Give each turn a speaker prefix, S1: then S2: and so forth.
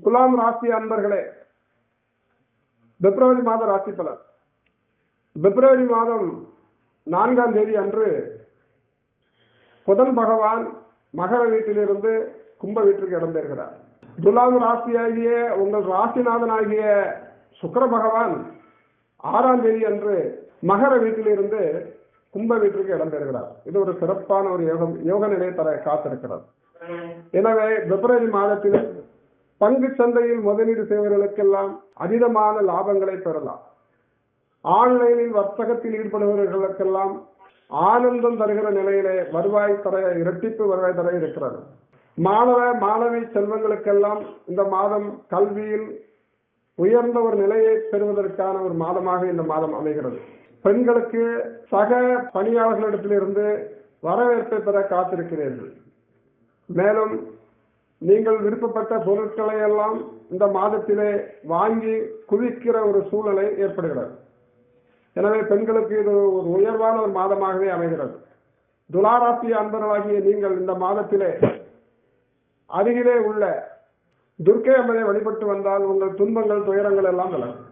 S1: துலாம் ராசி அன்பர்களே, பிப்ரவரி மாத ராசி பலன். பிப்ரவரி மாதம் 4ஆம் தேதி அன்று புதன் பகவான் மகர வீட்டிலிருந்து கும்ப வீட்டிற்கு இடம்பெறுகிறார். துலாம் ராசியாகிய உங்கள் ராசிநாதனாகிய சுக்கிர பகவான் 6ஆம் தேதி அன்று மகர வீட்டிலிருந்து கும்ப வீட்டிற்கு இடம்பெறுகிறார். இது ஒரு சிறப்பான ஒரு யோக நிலை தர காத்திருக்கிறது. எனவே பிப்ரவரி மாதத்தில் பங்கு சந்தையில் முதலீடு செய்வர்களுக்கெல்லாம் அதீதமான லாபங்களை பெறலாம். ஆன்லைனில் வர்த்தகத்தில் ஈடுபடுபவர்களுக்கெல்லாம் ஆனந்தம் தருகிற நிலையிலே வருவாய் தர இரட்டிப்பு வருவாய் தர இருக்கிறது. மாணவ மாணவி செல்வங்களுக்கெல்லாம் இந்த மாதம் கல்வியில் உயர்ந்த ஒரு நிலையை பெறுவதற்கான ஒரு மாதமாக இந்த மாதம் அமைகிறது. பெண்களுக்கு சக பணியாளர்களிடத்திலிருந்து வரவேற்பை பெற காத்திருக்கிறீர்கள். மேலும் நீங்கள் விருப்பப்பட்ட பொருட்களை எல்லாம் இந்த மாதத்திலே வாங்கி குவிக்கிற ஒரு சூழலை ஏற்படுகிறது. எனவே பெண்களுக்கு இது ஒரு உயர்வான ஒரு மாதமாகவே அமைகிறது. துலாராசி அன்பர்களாகிய நீங்கள் இந்த மாதத்திலே அருகிலே உள்ள துர்க்கை அம்மனை வழிபட்டு வந்தால் உங்கள் துன்பங்கள் துயரங்கள் எல்லாம் விலகும்.